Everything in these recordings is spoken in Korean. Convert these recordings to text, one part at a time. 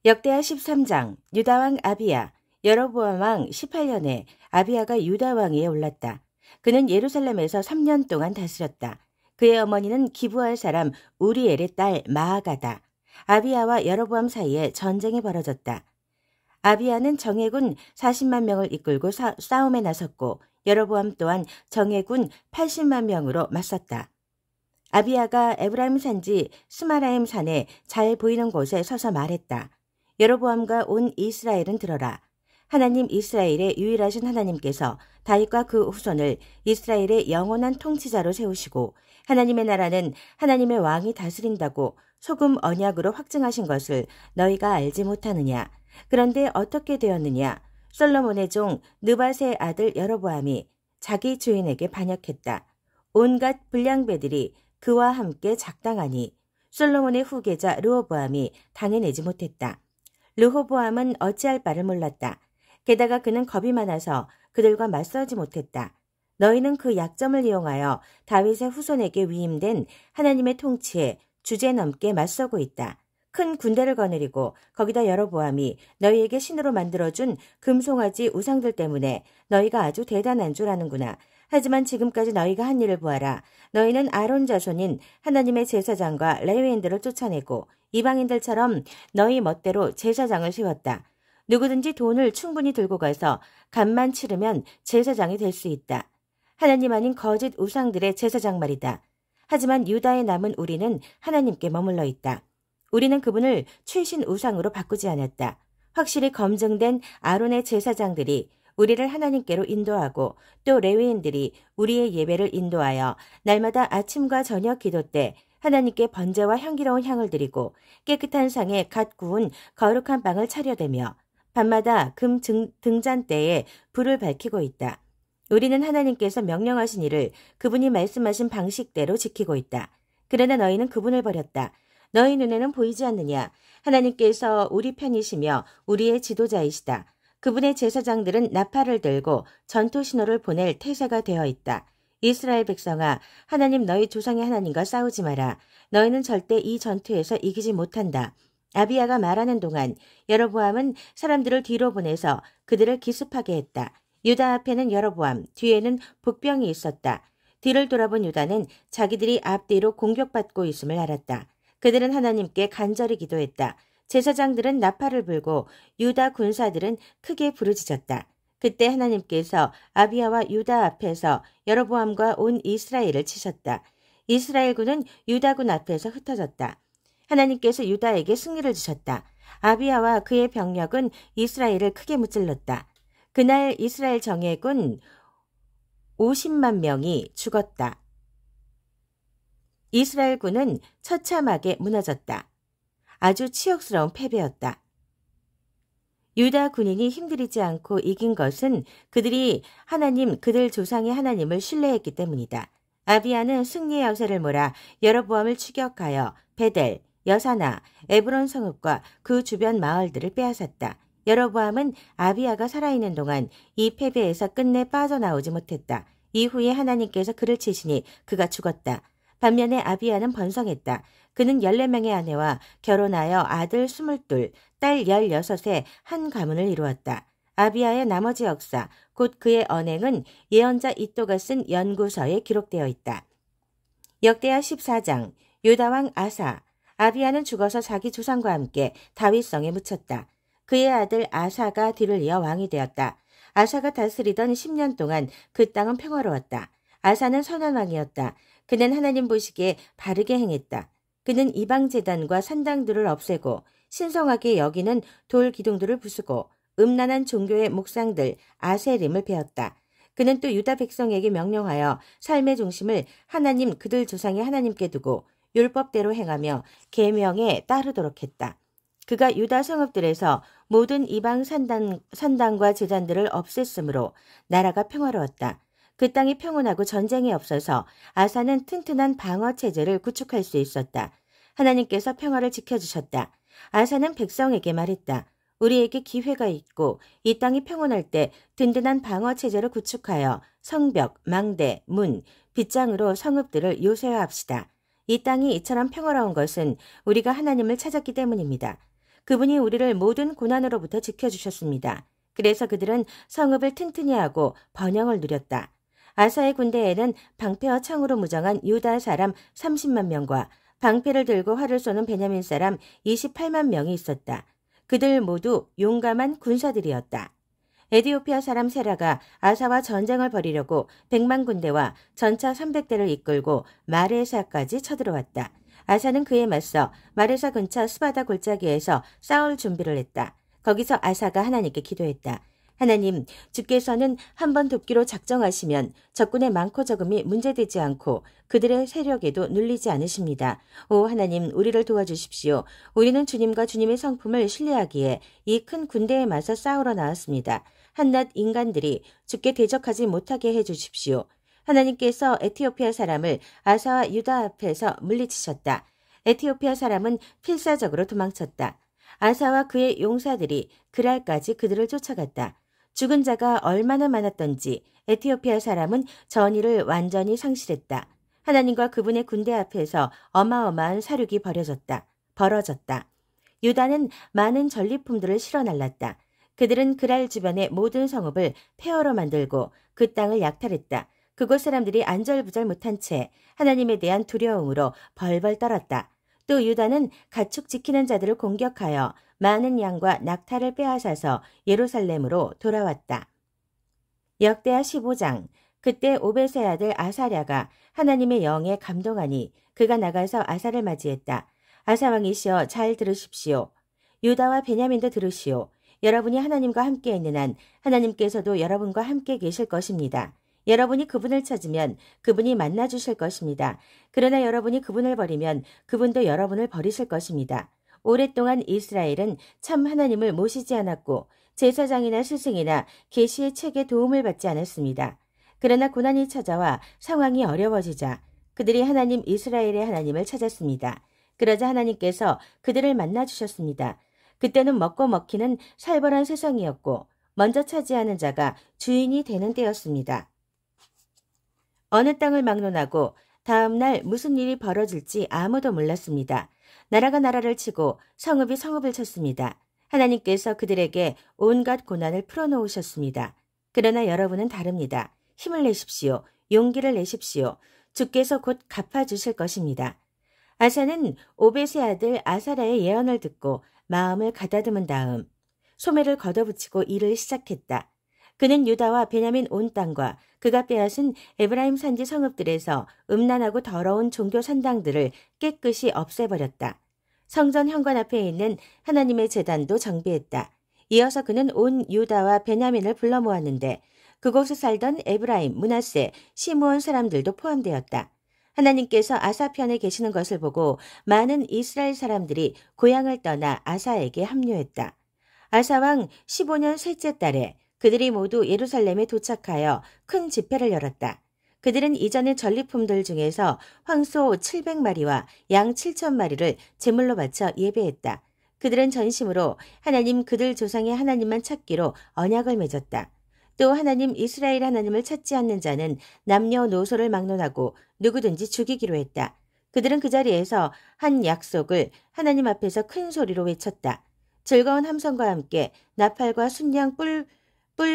역대하 13장 유다왕 아비야 여로보암 왕 18년에 아비야가 유다왕위에 올랐다. 그는 예루살렘에서 3년 동안 다스렸다. 그의 어머니는 기브알 사람 우리엘의 딸 마아가다. 아비야와 여로보암 사이에 전쟁이 벌어졌다. 아비야는 정예군 40만 명을 이끌고 싸움에 나섰고 여로보암 또한 정예군 80만 명으로 맞섰다. 아비야가 에브라임 산지 스마라임 산에 잘 보이는 곳에 서서 말했다. 여로보암과 온 이스라엘은 들어라. 하나님 이스라엘의 유일하신 하나님께서 다윗과 그 후손을 이스라엘의 영원한 통치자로 세우시고 하나님의 나라는 하나님의 왕이 다스린다고 소금 언약으로 확증하신 것을 너희가 알지 못하느냐. 그런데 어떻게 되었느냐. 솔로몬의 종 느밧의 아들 여로보암이 자기 주인에게 반역했다. 온갖 불량배들이 그와 함께 작당하니 솔로몬의 후계자 르호보암이 당해내지 못했다. 르호보암은 어찌할 바를 몰랐다. 게다가 그는 겁이 많아서 그들과 맞서지 못했다. 너희는 그 약점을 이용하여 다윗의 후손에게 위임된 하나님의 통치에 주제넘게 맞서고 있다. 큰 군대를 거느리고 거기다 여로보암이 너희에게 신으로 만들어준 금송아지 우상들 때문에 너희가 아주 대단한 줄 아는구나. 하지만 지금까지 너희가 한 일을 보아라. 너희는 아론 자손인 하나님의 제사장과 레위인들을 쫓아내고 이방인들처럼 너희 멋대로 제사장을 세웠다. 누구든지 돈을 충분히 들고 가서 값만 치르면 제사장이 될 수 있다. 하나님 아닌 거짓 우상들의 제사장 말이다. 하지만 유다에 남은 우리는 하나님께 머물러 있다. 우리는 그분을 최신 우상으로 바꾸지 않았다. 확실히 검증된 아론의 제사장들이 우리를 하나님께로 인도하고 또 레위인들이 우리의 예배를 인도하여 날마다 아침과 저녁 기도 때 하나님께 번제와 향기로운 향을 드리고 깨끗한 상에 갓 구운 거룩한 빵을 차려대며 밤마다 금 등잔대에 불을 밝히고 있다. 우리는 하나님께서 명령하신 일을 그분이 말씀하신 방식대로 지키고 있다. 그러나 너희는 그분을 버렸다. 너희 눈에는 보이지 않느냐. 하나님께서 우리 편이시며 우리의 지도자이시다. 그분의 제사장들은 나팔을 들고 전투 신호를 보낼 태세가 되어 있다. 이스라엘 백성아, 하나님 너희 조상의 하나님과 싸우지 마라. 너희는 절대 이 전투에서 이기지 못한다. 아비야가 말하는 동안 여로보암은 사람들을 뒤로 보내서 그들을 기습하게 했다. 유다 앞에는 여로보암, 뒤에는 복병이 있었다. 뒤를 돌아본 유다는 자기들이 앞뒤로 공격받고 있음을 알았다. 그들은 하나님께 간절히 기도했다. 제사장들은 나팔을 불고 유다 군사들은 크게 부르짖었다. 그때 하나님께서 아비야와 유다 앞에서 여로보암과 온 이스라엘을 치셨다. 이스라엘군은 유다군 앞에서 흩어졌다. 하나님께서 유다에게 승리를 주셨다. 아비야와 그의 병력은 이스라엘을 크게 무찔렀다. 그날 이스라엘 정예군 50만 명이 죽었다. 이스라엘군은 처참하게 무너졌다. 아주 치욕스러운 패배였다. 유다 군인이 힘들이지 않고 이긴 것은 그들이 그들 조상의 하나님을 신뢰했기 때문이다. 아비야는 승리의 여세를 몰아 여로보암을 추격하여 베델, 여사나, 에브론 성읍과 그 주변 마을들을 빼앗았다. 여로보암은 아비야가 살아있는 동안 이 패배에서 끝내 빠져나오지 못했다. 이후에 하나님께서 그를 치시니 그가 죽었다. 반면에 아비야는 번성했다. 그는 14명의 아내와 결혼하여 아들 22, 딸 16의 한 가문을 이루었다. 아비야의 나머지 역사, 곧 그의 언행은 예언자 이또가 쓴 연구서에 기록되어 있다. 역대하 14장 유다왕 아사. 아비야는 죽어서 자기 조상과 함께 다윗성에 묻혔다. 그의 아들 아사가 뒤를 이어 왕이 되었다. 아사가 다스리던 10년 동안 그 땅은 평화로웠다. 아사는 선한 왕이었다. 그는 하나님 보시기에 바르게 행했다. 그는 이방제단과 산당들을 없애고 신성하게 여기는 돌 기둥들을 부수고 음란한 종교의 목상들 아세림을 베었다. 그는 또 유다 백성에게 명령하여 삶의 중심을 하나님 그들 조상의 하나님께 두고 율법대로 행하며 계명에 따르도록 했다. 그가 유다 성읍들에서 모든 이방 산당과 제단들을 없앴으므로 나라가 평화로웠다. 그 땅이 평온하고 전쟁이 없어서 아사는 튼튼한 방어 체제를 구축할 수 있었다. 하나님께서 평화를 지켜주셨다. 아사는 백성에게 말했다. 우리에게 기회가 있고 이 땅이 평온할 때 든든한 방어 체제를 구축하여 성벽, 망대, 문, 빗장으로 성읍들을 요새화합시다. 이 땅이 이처럼 평화로운 것은 우리가 하나님을 찾았기 때문입니다. 그분이 우리를 모든 고난으로부터 지켜주셨습니다. 그래서 그들은 성읍을 튼튼히 하고 번영을 누렸다. 아사의 군대에는 방패와 창으로 무장한 유다 사람 30만 명과 방패를 들고 활을 쏘는 베냐민 사람 28만 명이 있었다. 그들 모두 용감한 군사들이었다. 에디오피아 사람 세라가 아사와 전쟁을 벌이려고 100만 군대와 전차 300대를 이끌고 마레사까지 쳐들어왔다. 아사는 그에 맞서 마레사 근처 스바다 골짜기에서 싸울 준비를 했다. 거기서 아사가 하나님께 기도했다. 하나님, 주께서는 한번 돕기로 작정하시면 적군의 많고 적음이 문제되지 않고 그들의 세력에도 눌리지 않으십니다. 오 하나님, 우리를 도와주십시오. 우리는 주님과 주님의 성품을 신뢰하기에 이 큰 군대에 맞서 싸우러 나왔습니다. 한낱 인간들이 주께 대적하지 못하게 해주십시오. 하나님께서 에티오피아 사람을 아사와 유다 앞에서 물리치셨다. 에티오피아 사람은 필사적으로 도망쳤다. 아사와 그의 용사들이 그랄까지 그들을 쫓아갔다. 죽은 자가 얼마나 많았던지 에티오피아 사람은 전의를 완전히 상실했다. 하나님과 그분의 군대 앞에서 어마어마한 사륙이 벌어졌다. 유다는 많은 전리품들을 실어 날랐다. 그들은 그랄 주변의 모든 성읍을 폐허로 만들고 그 땅을 약탈했다. 그곳 사람들이 안절부절 못한 채 하나님에 대한 두려움으로 벌벌 떨었다. 또 유다는 가축 지키는 자들을 공격하여 많은 양과 낙타를 빼앗아서 예루살렘으로 돌아왔다. 역대하 15장. 그때 오벳의 아들 아사랴가 하나님의 영에 감동하니 그가 나가서 아사를 맞이했다. 아사 왕이시여 잘 들으십시오. 유다와 베냐민도 들으시오. 여러분이 하나님과 함께 있는 한 하나님께서도 여러분과 함께 계실 것입니다. 여러분이 그분을 찾으면 그분이 만나주실 것입니다. 그러나 여러분이 그분을 버리면 그분도 여러분을 버리실 것입니다. 오랫동안 이스라엘은 참 하나님을 모시지 않았고 제사장이나 스승이나 계시의 책에 도움을 받지 않았습니다. 그러나 고난이 찾아와 상황이 어려워지자 그들이 하나님 이스라엘의 하나님을 찾았습니다. 그러자 하나님께서 그들을 만나주셨습니다. 그때는 먹고 먹히는 살벌한 세상이었고 먼저 차지하는 자가 주인이 되는 때였습니다. 어느 땅을 막론하고 다음 날 무슨 일이 벌어질지 아무도 몰랐습니다. 나라가 나라를 치고 성읍이 성읍을 쳤습니다. 하나님께서 그들에게 온갖 고난을 풀어놓으셨습니다. 그러나 여러분은 다릅니다. 힘을 내십시오. 용기를 내십시오. 주께서 곧 갚아주실 것입니다. 아사는 오벳의 아들 아사랴의 예언을 듣고 마음을 가다듬은 다음 소매를 걷어붙이고 일을 시작했다. 그는 유다와 베냐민 온 땅과 그가 빼앗은 에브라임 산지 성읍들에서 음란하고 더러운 종교 산당들을 깨끗이 없애버렸다. 성전 현관 앞에 있는 하나님의 제단도 정비했다. 이어서 그는 온 유다와 베냐민을 불러 모았는데 그곳에 살던 에브라임, 므낫세, 시므온 사람들도 포함되었다. 하나님께서 아사 편에 계시는 것을 보고 많은 이스라엘 사람들이 고향을 떠나 아사에게 합류했다. 아사 왕 15년 셋째 달에 그들이 모두 예루살렘에 도착하여 큰 집회를 열었다. 그들은 이전의 전리품들 중에서 황소 700마리와 양 7,000마리를 제물로 바쳐 예배했다. 그들은 전심으로 하나님 그들 조상의 하나님만 찾기로 언약을 맺었다. 또 하나님 이스라엘 하나님을 찾지 않는 자는 남녀노소를 막론하고 누구든지 죽이기로 했다. 그들은 그 자리에서 한 약속을 하나님 앞에서 큰 소리로 외쳤다. 즐거운 함성과 함께 나팔과 순양 뿔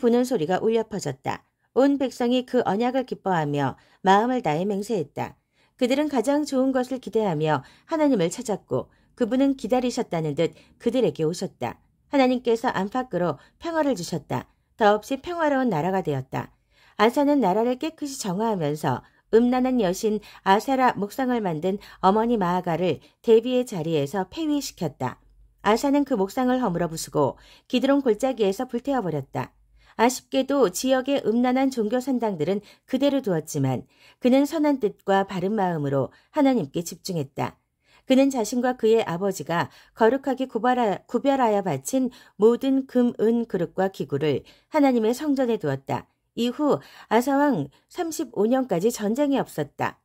부는 소리가 울려 퍼졌다. 온 백성이 그 언약을 기뻐하며 마음을 다해 맹세했다. 그들은 가장 좋은 것을 기대하며 하나님을 찾았고 그분은 기다리셨다는 듯 그들에게 오셨다. 하나님께서 안팎으로 평화를 주셨다. 더없이 평화로운 나라가 되었다. 아사는 나라를 깨끗이 정화하면서 음란한 여신 아세라 목상을 만든 어머니 마아가를 대비의 자리에서 폐위시켰다. 아사는 그 목상을 허물어 부수고 기드론 골짜기에서 불태워버렸다. 아쉽게도 지역의 음란한 종교 산당들은 그대로 두었지만 그는 선한 뜻과 바른 마음으로 하나님께 집중했다. 그는 자신과 그의 아버지가 거룩하게 구별하여 바친 모든 금, 은 그릇과 기구를 하나님의 성전에 두었다. 이후 아사왕 35년까지 전쟁이 없었다.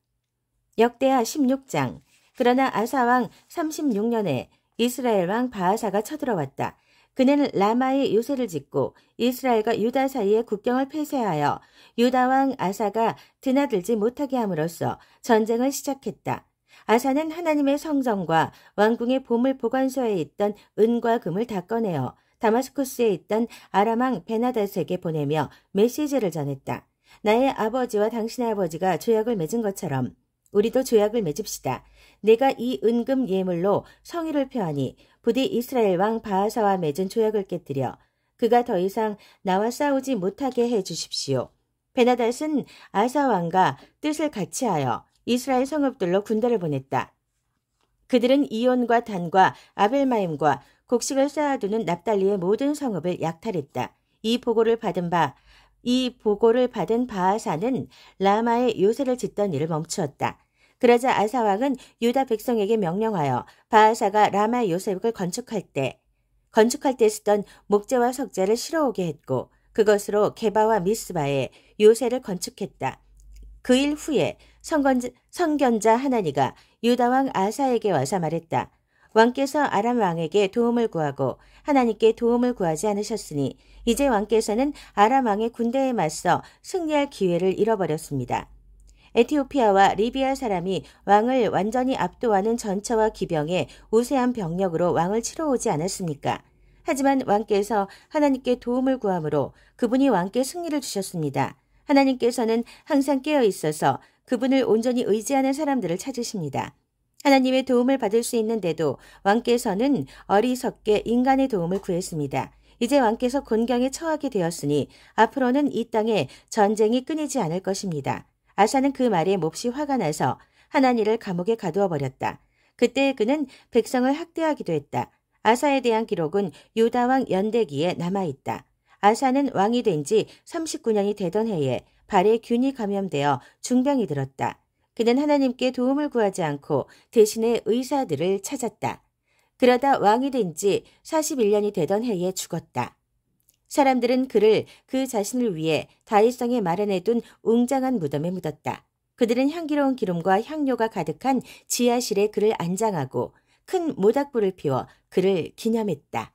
역대하 16장. 그러나 아사왕 36년에 이스라엘 왕 바하사가 쳐들어왔다. 그는 라마에 요새를 짓고 이스라엘과 유다 사이의 국경을 폐쇄하여 유다 왕 아사가 드나들지 못하게 함으로써 전쟁을 시작했다. 아사는 하나님의 성전과 왕궁의 보물 보관소에 있던 은과 금을 다 꺼내어 다마스쿠스에 있던 아람 왕 베나닷에게 보내며 메시지를 전했다. 나의 아버지와 당신의 아버지가 조약을 맺은 것처럼 우리도 조약을 맺읍시다. 내가 이 은금 예물로 성의를 표하니 부디 이스라엘 왕 바하사와 맺은 조약을 깨뜨려 그가 더 이상 나와 싸우지 못하게 해 주십시오. 베나닷은 아사 왕과 뜻을 같이하여 이스라엘 성읍들로 군대를 보냈다. 그들은 이온과 단과 아벨마임과 곡식을 쌓아두는 납달리의 모든 성읍을 약탈했다. 이 보고를 받은 바하사는 라마에 요새를 짓던 일을 멈추었다. 그러자 아사 왕은 유다 백성에게 명령하여 바하사가 라마 요셉을 건축할 때 쓰던 목재와 석재를 실어오게 했고 그것으로 게바와 미스바에 요새를 건축했다. 그 일 후에 선견자 하나니가 유다 왕 아사에게 와서 말했다. 왕께서 아람 왕에게 도움을 구하고 하나님께 도움을 구하지 않으셨으니 이제 왕께서는 아람 왕의 군대에 맞서 승리할 기회를 잃어버렸습니다. 에티오피아와 리비아 사람이 왕을 완전히 압도하는 전차와 기병의 우세한 병력으로 왕을 치러 오지 않았습니까? 하지만 왕께서 하나님께 도움을 구함으로 그분이 왕께 승리를 주셨습니다. 하나님께서는 항상 깨어 있어서 그분을 온전히 의지하는 사람들을 찾으십니다. 하나님의 도움을 받을 수 있는데도 왕께서는 어리석게 인간의 도움을 구했습니다. 이제 왕께서 곤경에 처하게 되었으니 앞으로는 이 땅에 전쟁이 끊이지 않을 것입니다. 아사는 그 말에 몹시 화가 나서 하나니를 감옥에 가두어 버렸다. 그때 그는 백성을 학대하기도 했다. 아사에 대한 기록은 유다 왕 연대기에 남아있다. 아사는 왕이 된 지 39년이 되던 해에 발에 균이 감염되어 중병이 들었다. 그는 하나님께 도움을 구하지 않고 대신에 의사들을 찾았다. 그러다 왕이 된 지 41년이 되던 해에 죽었다. 사람들은 그를 그 자신을 위해 다윗성에 마련해둔 웅장한 무덤에 묻었다. 그들은 향기로운 기름과 향료가 가득한 지하실에 그를 안장하고 큰 모닥불을 피워 그를 기념했다.